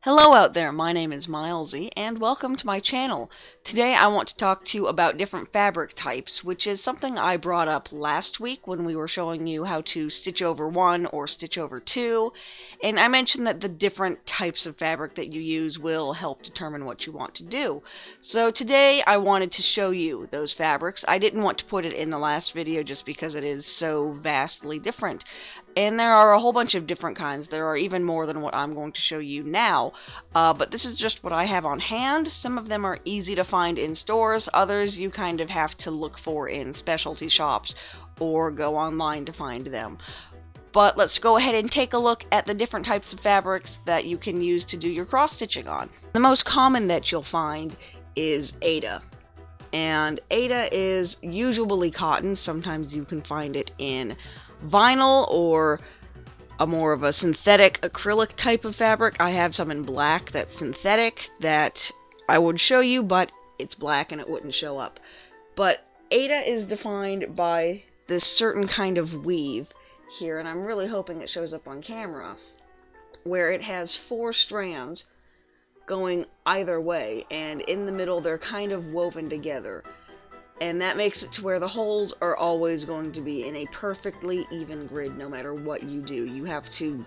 Hello out there, my name is Milesy, and welcome to my channel. Today I want to talk to you about different fabric types, which is something I brought up last week when we were showing you how to stitch over one or stitch over two, and I mentioned that the different types of fabric that you use will help determine what you want to do. So today I wanted to show you those fabrics. I didn't want to put it in the last video just because it is so vastly different. And there are a whole bunch of different kinds. There are even more than what I'm going to show you now. But this is just what I have on hand. Some of them are easy to find in stores. Others you kind of have to look for in specialty shops or go online to find them. But let's go ahead and take a look at the different types of fabrics that you can use to do your cross-stitching on. The most common that you'll find is aida. And aida is usually cotton. Sometimes you can find it in vinyl or a more of a synthetic acrylic type of fabric. I have some in black that's synthetic that I would show you, but it's black and it wouldn't show up. But aida is defined by this certain kind of weave here, and I'm really hoping it shows up on camera, where it has 4 strands going either way, and in the middle they're kind of woven together. And that makes it to where the holes are always going to be in a perfectly even grid no matter what you do. You have to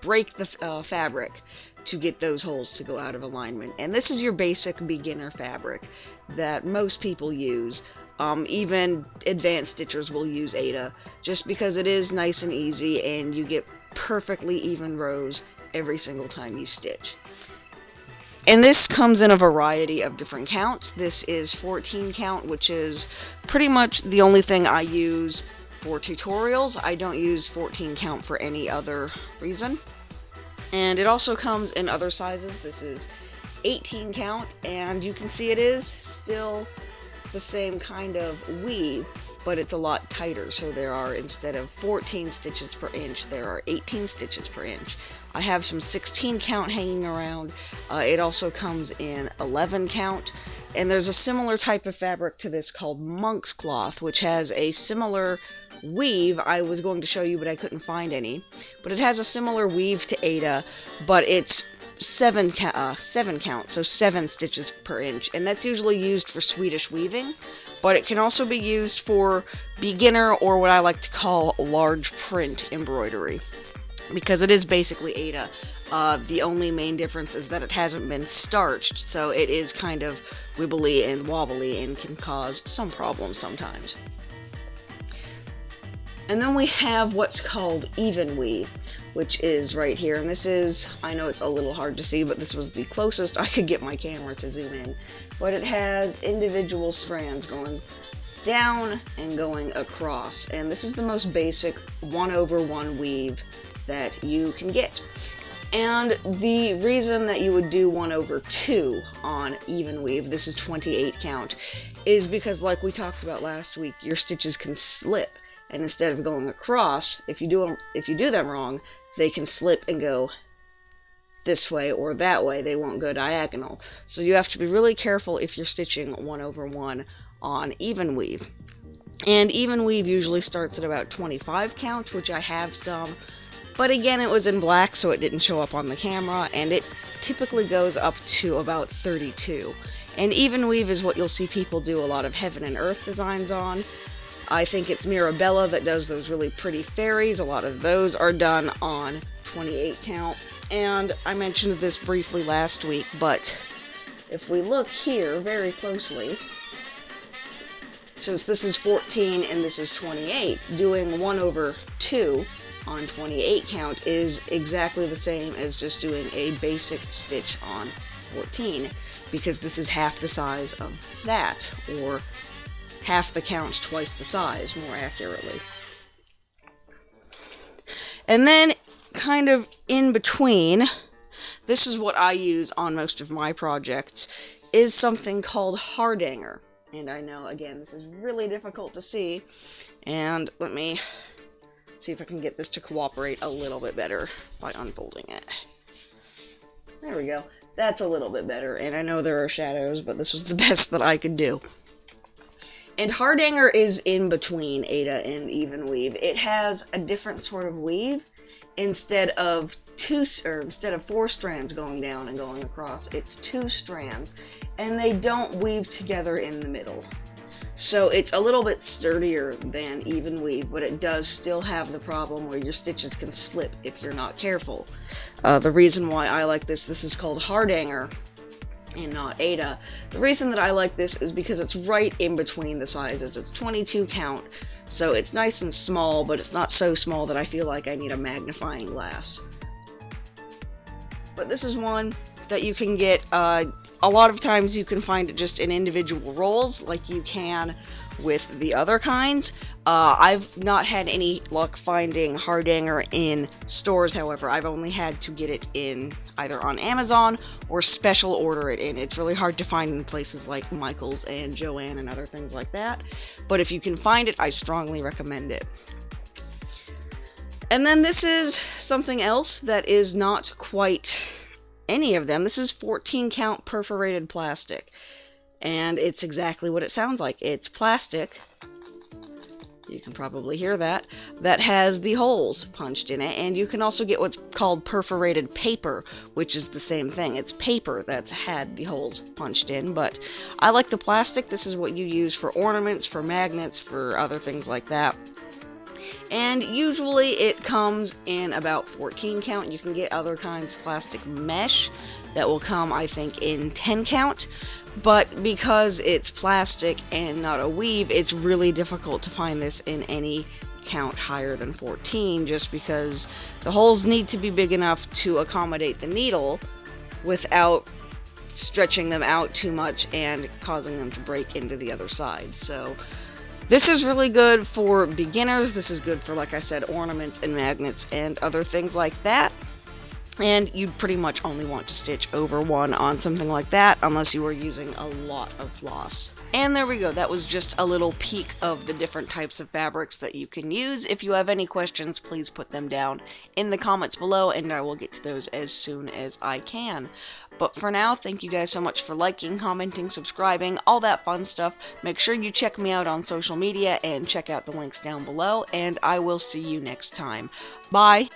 break the fabric to get those holes to go out of alignment. And this is your basic beginner fabric that most people use. Even advanced stitchers will use aida just because it is nice and easy and you get perfectly even rows every single time you stitch. And this comes in a variety of different counts. This is 14 count, which is pretty much the only thing I use for tutorials. I don't use 14 count for any other reason. And it also comes in other sizes. This is 18 count, and you can see it is still the same kind of weave, but it's a lot tighter. So there are, instead of 14 stitches per inch, there are 18 stitches per inch. I have some 16 count hanging around. It also comes in 11 count. And there's a similar type of fabric to this called monk's cloth, which has a similar weave. I was going to show you, but I couldn't find any. But it has a similar weave to aida, but it's 7 count, so 7 stitches per inch. And that's usually used for Swedish weaving. But it can also be used for beginner, or what I like to call large print embroidery, because it is basically aida. The only main difference is that it hasn't been starched, so it is kind of wibbly and wobbly and can cause some problems sometimes. And then we have what's called evenweave, which is right here. And this is, I know it's a little hard to see, but this was the closest I could get my camera to zoom in. But it has individual strands going down and going across. And this is the most basic 1/1 weave that you can get. And the reason that you would do 1/2 on even weave, this is 28 count, is because, like we talked about last week, your stitches can slip. And instead of going across, if you do them wrong, they can slip and go this way or that way. They won't go diagonal. So you have to be really careful if you're stitching 1/1 on even weave. And even weave usually starts at about 25 count, which I have some. But again, it was in black, so it didn't show up on the camera, and it typically goes up to about 32. And even weave is what you'll see people do a lot of heaven and earth designs on. I think it's Mirabella that does those really pretty fairies. A lot of those are done on 28 count. And I mentioned this briefly last week, but if we look here very closely, since this is 14 and this is 28, doing 1/2 on 28 count is exactly the same as just doing a basic stitch on 14, because this is half the size of that, or half the count, twice the size, more accurately. And then, kind of in between, this is what I use on most of my projects, is something called Hardanger. And I know, again, this is really difficult to see, and let me see if I can get this to cooperate a little bit better by unfolding it. There we go. That's a little bit better, and I know there are shadows, but this was the best that I could do. And Hardanger is in between aida and even weave. It has a different sort of weave. Instead of four strands going down and going across, it's 2 strands, and they don't weave together in the middle. So it's a little bit sturdier than even weave, but it does still have the problem where your stitches can slip if you're not careful. The reason why I like this is called Hardanger and not aida. The reason that I like this is because it's right in between the sizes. It's 22 count. So it's nice and small, but it's not so small that I feel like I need a magnifying glass. But this is one that you can get, a lot of times you can find it just in individual rolls, like you can with the other kinds. I've not had any luck finding Hardanger in stores, however. I've only had to get it in either on Amazon or special order it in. It's really hard to find in places like Michael's and Joann and other things like that. But if you can find it, I strongly recommend it. And then this is something else that is not quite any of them. This is 14 count perforated plastic. And it's exactly what it sounds like. It's plastic, you can probably hear that, that has the holes punched in it, and you can also get what's called perforated paper, which is the same thing. It's paper that's had the holes punched in, but I like the plastic. This is what you use for ornaments, for magnets, for other things like that. And usually it comes in about 14 count. You can get other kinds of plastic mesh that will come, I think, in 10 count. But because it's plastic and not a weave, it's really difficult to find this in any count higher than 14, just because the holes need to be big enough to accommodate the needle without stretching them out too much and causing them to break into the other side. So this is really good for beginners. This is good for, like I said, ornaments and magnets and other things like that. And you pretty much only want to stitch over one on something like that unless you are using a lot of floss. And there we go. That was just a little peek of the different types of fabrics that you can use. If you have any questions, please put them down in the comments below and I will get to those as soon as I can. But for now, thank you guys so much for liking, commenting, subscribing, all that fun stuff. Make sure you check me out on social media and check out the links down below, and I will see you next time. Bye!